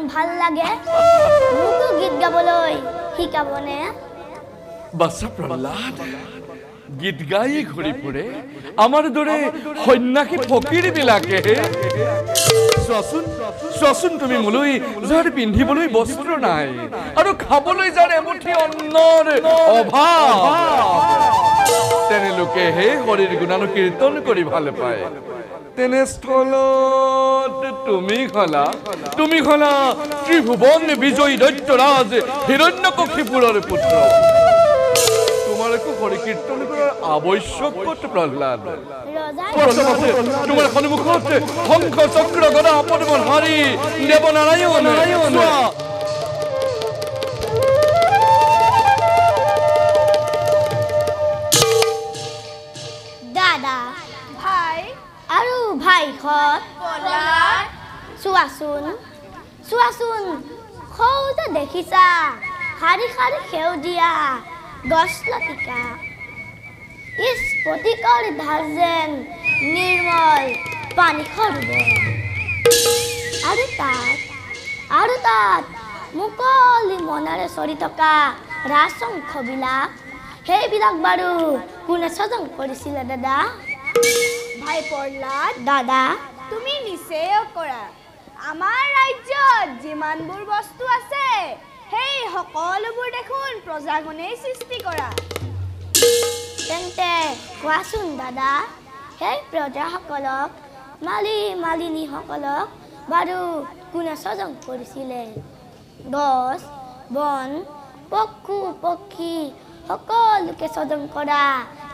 ভাল লাগে মোকো গীত গাবলৈ শিকাবনে বাচ্চা প্ৰহ্লাদ গীত গাই ঘূৰি ফুৰে আমাৰ দৰে সন্যাসী ফকীৰ বিলাকে চোৱাচোন তুমি মোলৈ যাৰ পিন্ধিবলৈ বস্ত্ৰ নাই আৰু খাবলৈ যাৰ এমুঠি অন্নৰ অভাৱ তেনে লোকেহে হৰিৰ গুণানুকীৰ্তন কৰি ভাল পায় তেনেস্থলত তুমি হলা ত্ৰিভুৱন বিজয়ী দৈত্যৰাজ হিৰণ্যকশিপুৰৰ পুত্ৰ তোমাৰ হৰি কীৰ্তন কৰাৰ আবশ্যক কত প্ৰহ্লাদ তোমাৰ সন্মুখত শঙ্খ চক্ৰ গদা পদ্মন হাৰি দেবনাৰায়ণ দাদা ভাই আৰু ভাইহঁত চোৱাচোন সৌতে দেখিছা শাৰী শাৰী সেউজীয়া গছ লতিকা স্ফটিকৰ ধাৰ যেন নিৰ্মল পানী সৰোবৰ আৰু তাত মুকলি মনেৰে চৰি থকা ৰাজহংসবিলাক সেইবিলাক বাৰু কোনে সজং কৰিছিলে দাদা ভাই প্ৰহ্লাদ দাদা তুমি নিশ্চয় কৰা আমাৰ ৰাজ্যত যিমানবোৰ বস্তু আছে সেই সকলোবোৰ দেখোন প্ৰজাগণেই সৃষ্টি কৰা তেন্তে কোৱাচোন দাদা সেই প্ৰজাসকলক মালিনীসকলক বাৰু কোনে সজং কৰিছিলে গছ বন পশু পক্ষী সকলোকে সজং কৰা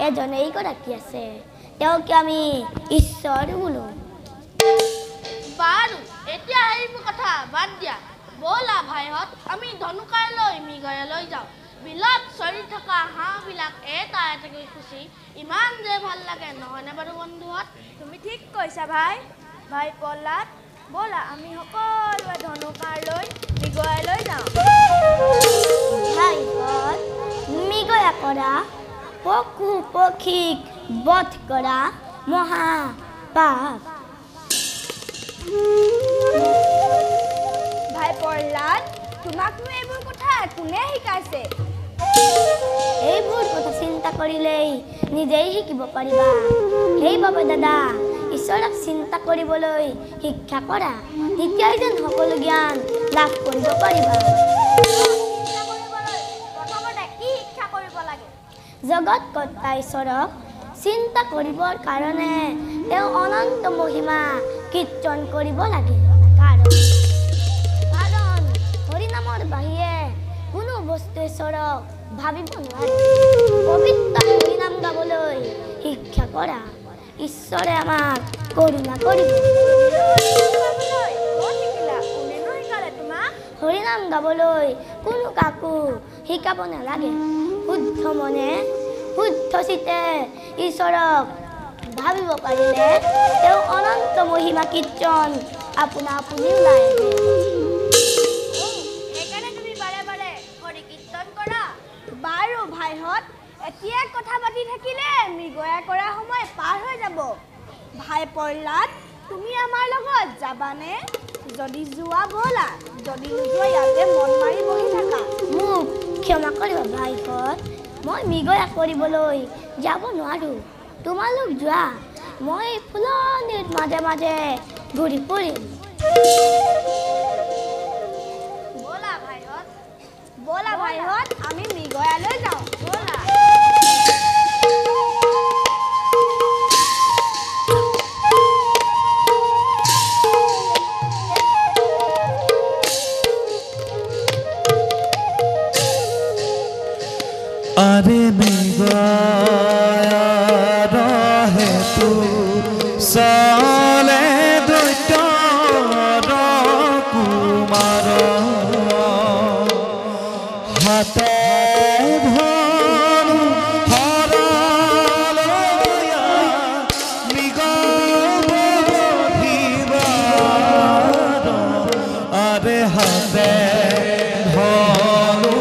এজনেই গৰাকী আছে তেওঁকে আমি ঈশ্বৰ বোলো বাৰু এতিয়া এইবোৰ কথা বাদ দিয়া ব'লা ভাইহঁত আমি ধনুকালৈ মৃগয়ালৈ যাওঁ বিলত চৰি থকা হাঁহবিলাক এটা এটাকৈ খুচি ইমান যে ভাল লাগে নহয়নে বাৰু বন্ধুহঁত তুমি ঠিক কৈছা ভাই প্ৰহ্লাদ ব'লা আমি সকলোৱে ধনুকালৈ মৃগয়ালৈ যাওঁ ভাইহঁত মৃগয়া কৰা পশু পক্ষীক বধ কৰা মহা পাপ ভাই প্ৰহ্লাদ তোমাকনো এইবোৰ কথা কোনে শিকাইছে এইবোৰ কথা চিন্তা কৰিলেই নিজেই শিকিব পাৰিবা সেইবাবে দাদা ঈশ্বৰক চিন্তা কৰিবলৈ শিক্ষা কৰা তেতিয়াই যেন সকলো জ্ঞান লাভ কৰিব পাৰিবা প্ৰথমতে কি শিক্ষা কৰিব লাগে জগত কৰ্তা ঈশ্বৰক চিন্তা কৰিবৰ কাৰণে তেওঁ অনন্ত মহিমা কীৰ্তন কৰিব লাগে কাৰণ হৰিনামৰ বাহিৰে কোনো বস্তু ঈশ্বৰক ভাবিব নোৱাৰে পবিত্ৰ হৰিনাম গাবলৈ শিক্ষা কৰা ঈশ্বৰে আমাক কৰোণা কৰিব হৰিনাম গাবলৈ কোনো কাকো শিকাব নালাগে শুদ্ধ মনে শুদ্ধ চিতে ঈশ্বৰক ভাবিব পাৰিলে তেওঁ অনন্ত মহিমা কীৰ্তন আপোনা আপুনি ওলাই আহে সেইকাৰণে তুমি বাৰে বাৰে হৰি কীৰ্তন কৰা বাৰু ভাইহঁত এতিয়া কথা পাতি থাকিলে মৃগয়া কৰা সময় পাৰ হৈ যাব ভাই প্ৰহ্লাদ তুমি আমাৰ লগত যাবানে যদি যোৱা ব'লা যদি নোযোৱা ইয়াতে মন মাৰি বহি থাকা মোক ক্ষমা কৰিব ভাইহঁত মই মৃগয়া কৰিবলৈ যাব নোৱাৰোঁ তোমালোক যোৱা মই ফুলনিৰ মাজে মাজে ঘূৰি ফুৰিম ব'লা ভাইহঁত আমি মৃগয়ালৈ যাওঁ ব'লা আৰে মৃগয়াৰ হেতু চলে দৈত্যৰ কুমাৰ হাতে ধনু হৰলয়া মৃগ বধিবাৰ আৰে হাতে ধনু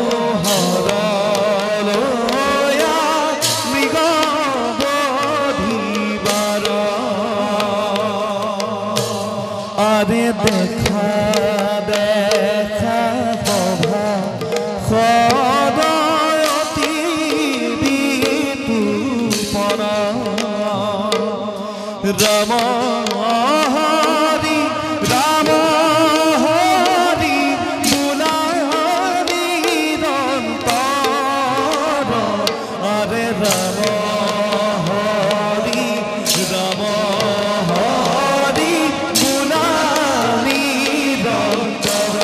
হৰলয়া মৃগ বধিবাৰ আরে দেখা দে রাম হরি রাম হরি গুণানি নিরন্তর আরে রাম হরি গুণানি নিরন্তর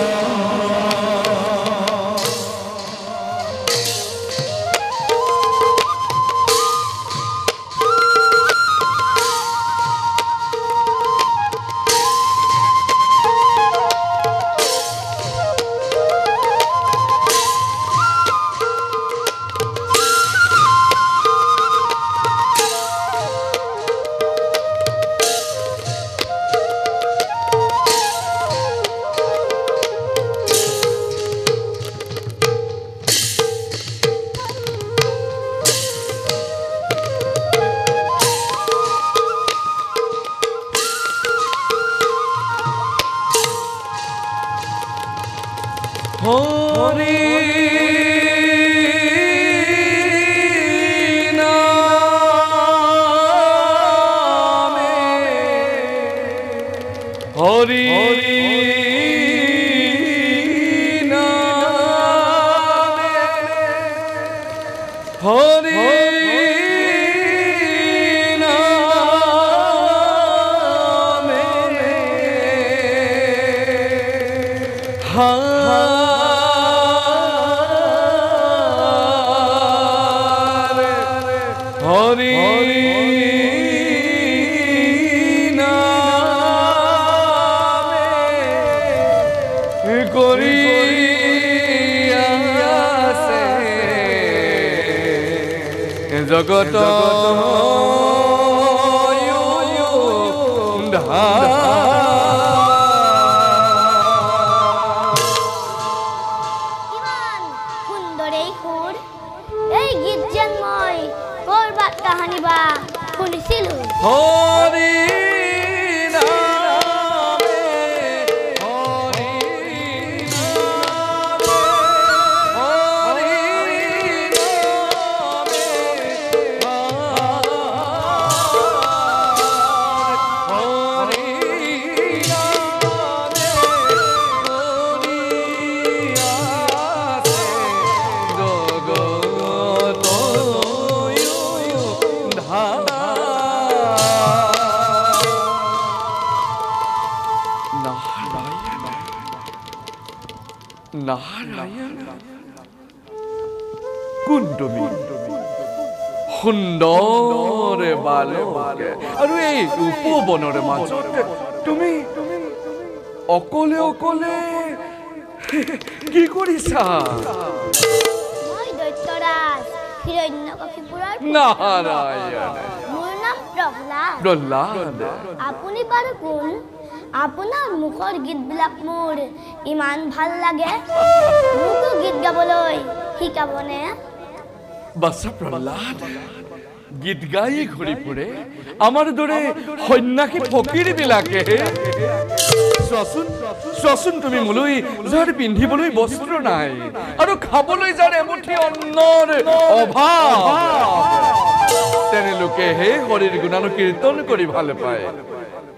হরি নামে হরি নামে হরি হরি নামে করিয়াছে জগত ইমান সুন্দৰ এই সুৰ এই গীত যেন মই কৰবাত কাহানী বা শুনিছিলো হৰি নামে হৰি নামে হৰি নামে নাৰায়ণ কোন তুমি সুন্দৰ বালকে আৰু এই উপবনৰ মাজত তুমি অকলে অকলে কি কৰিছা মই দৈত্যৰাজ হিৰণ্যকশিপুৰৰ নাৰায়ণ মোৰ নাম প্ৰহ্লাদ প্ৰহ্লাদ আপুনি বাৰু কোন আপোনাৰ মুখৰ গীতবিলাক মোৰ ইমান ভাল লাগে মোকো গীত গাবলৈ শিকাবনে বাছা প্ৰহ্লাদ গীত গাই ঘূৰি ফুৰে আমাৰ দৰে সন্যাসী ফকীৰ বিলাকে চোৱাচোন তুমি মোলৈ যাৰ পিন্ধিবলৈ বস্ত্ৰ নাই আৰু খাবলৈ যাৰ এমুঠি অন্নৰ অভাৱ তেনে লোকে হে হৰিৰ গুণানুকীৰ্তন কৰি ভাল পায়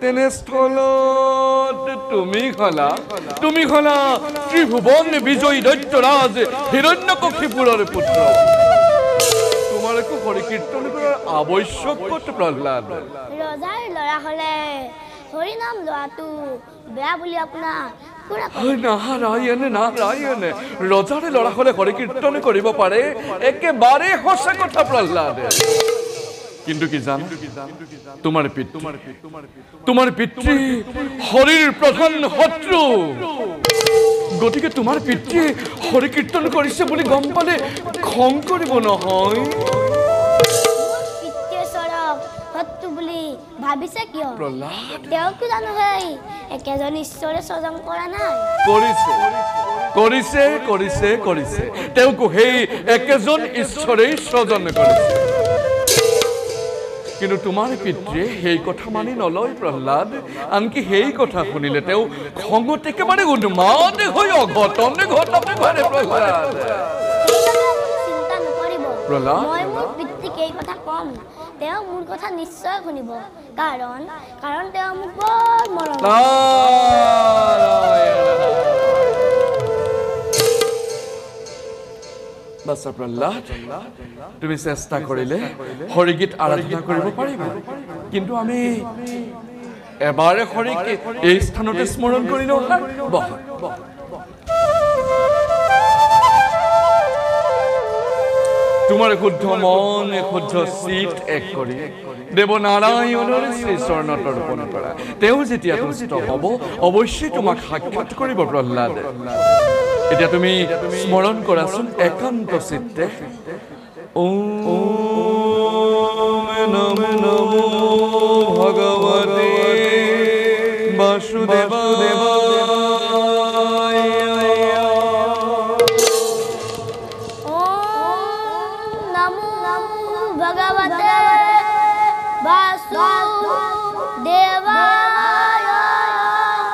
তেনেস্থলত তুমি খলা ত্ৰিভুৱন বিজয়ী দৈত্যৰাজ হিৰণ্যকশিপুৰৰ পুত্ৰ তোমাৰ একো হৰি কীৰ্তন কৰাৰ আৱশ্যক ক'ত প্ৰহ্লাদ ৰজাৰ ল'ৰা হ'লে হৰি নাম লোৱাটো বেয়া বুলি আপোনাক কোনে নাৰায়ণ ৰজাৰে ল'ৰা হ'লে হৰি কীৰ্তন কৰিব পাৰে একেবাৰে সঁচা কথা প্ৰহ্লাদ কিন্তু কি জানো তোমাৰ পিতৃ হৰিৰ প্ৰধান শত্ৰু গতিকে তোমাৰ পিতৃয়ে হৰি কীৰ্তন কৰিছে বুলি গম পালে খং কৰিব নহয় শত্ৰু বুলি ভাবিছে কিয় প্ৰহ্লাদ তেওঁকো জানো সেই একেজন ঈশ্বৰে স্বজন কৰা নাই কৰিছে তেওঁকো সেই একেজন ঈশ্বৰেই স্বজন কৰিছে কিন্তু তোমাৰ পিতৃয়ে সেই কথা মানি নলয় প্ৰহ্লাদ আনকি সেই কথা শুনিলে তেওঁ খঙত একেবাৰে উন্মাদ হৈ অঘটন ঘটাব প্ৰহ্লাদ চিন্তা নকৰিব প্ৰহ্লাদ মই মোৰ পিতৃক এই কথা কম তেওঁ মোৰ কথা নিশ্চয় শুনিব কাৰণ তেওঁ মোক বৰ মৰম কৰে। বাছা প্ৰহ্লাদ তুমি চেষ্টা কৰিলে হৰিগীত আৰাধনা কৰিব পাৰিবা কিন্তু আমি এবাৰে হৰিক এই স্থানতে স্মৰণ কৰি লওঁ বহা তোমাৰ শুদ্ধ মন শুদ্ধ চিত এক কৰি দেৱনাৰায়ণৰ শ্ৰী চৰণত অৰ্পণ কৰা তেওঁ যেতিয়া তুষ্ট হ'ব অৱশ্যেই তোমাক সাক্ষাৎ কৰিব প্ৰহ্লাদ এতিয়া তুমি স্মৰণ কৰাচোন একান্ত চিত্তে ওম নমো ভগৱতে বাসুদেবায় ভগৱতে বাসুদেৱায়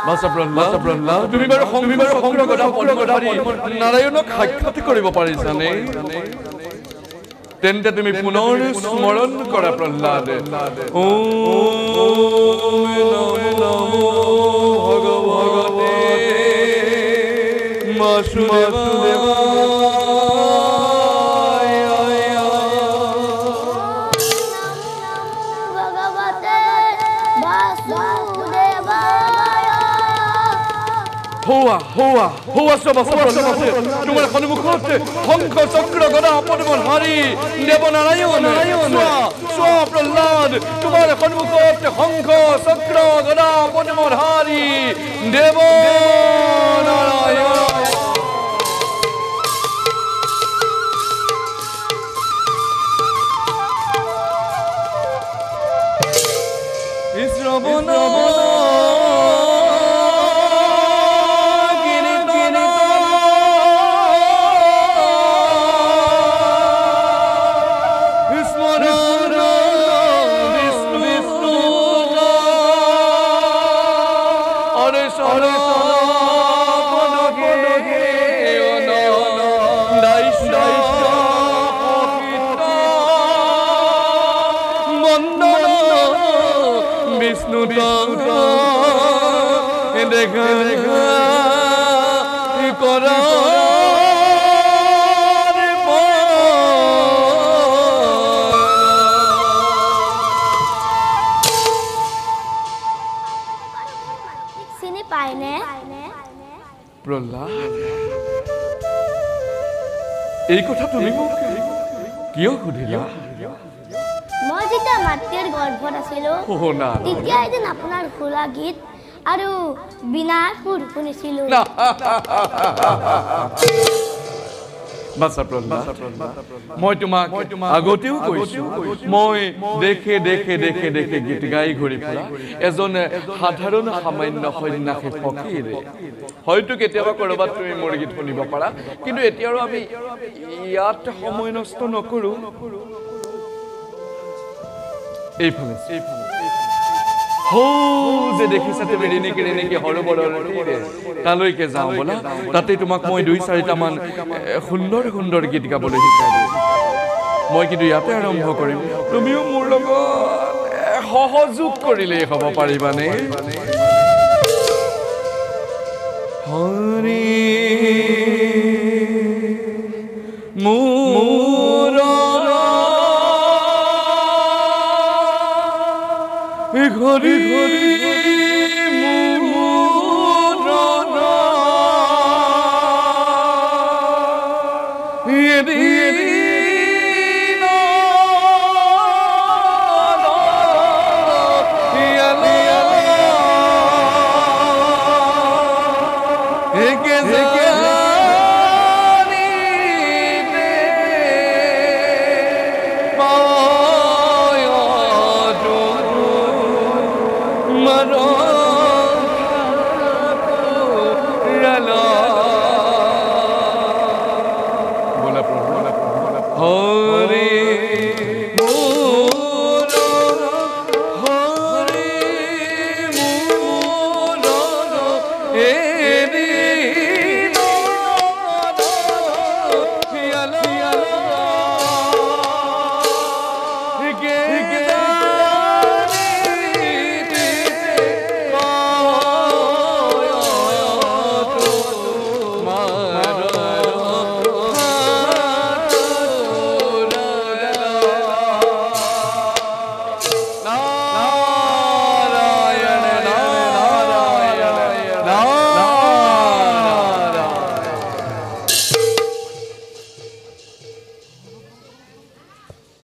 বাছা প্ৰহ্লাদ তুমি বাৰু নাৰায়ণক সাক্ষাৎ কৰিব পাৰিছানে তেন্তে তুমি পুনৰ স্মৰণ কৰা প্ৰহ্লাদ ওম নমো ভগৱতে তোমাৰ সন্মুখত শংখ চক্ৰ গদা পদ্মধাৰী দেৱনাৰায়ণ চোৱা প্ৰহ্লাদ তোমাৰ সন্মুখত শংখ চক্ৰ গদা পদ্মধাৰী দেৱনাৰায়ণ চিনি পায়নে প্ৰহ্লাদ এই কথা তুমি মোক কিয় সুধিলা মই যেতিয়া মাতৃৰ গৰ্ভত আছিলো তেতিয়া এদিন আপোনাৰ খোলা গীত আৰু বিনা সুৰ শুনিছিলো বাছা প্ৰহ্লাদ মই তোমাক আগতেও কৈছো মই দেখে গীত গাই ঘূৰি ফুৰা এজন সাধাৰণ সামান্য সন্যাসী ফকীৰে হয়তো কেতিয়াবা কৰবাত তুমি মোৰ গীত শুনিব পাৰা কিন্তু এতিয়া আৰু আমি ইয়াত সময় নষ্ট নকৰো এইফালে যে দেখিছা তুমি ৰেণিকি সৰোবৰৰ তালৈকে যাওঁ বলা তাতে তোমাক মই 2-4টা সুন্দৰ গীত গাবলৈ শিকাই দিম মই কিন্তু ইয়াতে আৰম্ভ কৰিম তুমিও মোৰ লগত সহযোগ কৰিলেই হ'ব পাৰিবানে হৰি ঘৰি Oh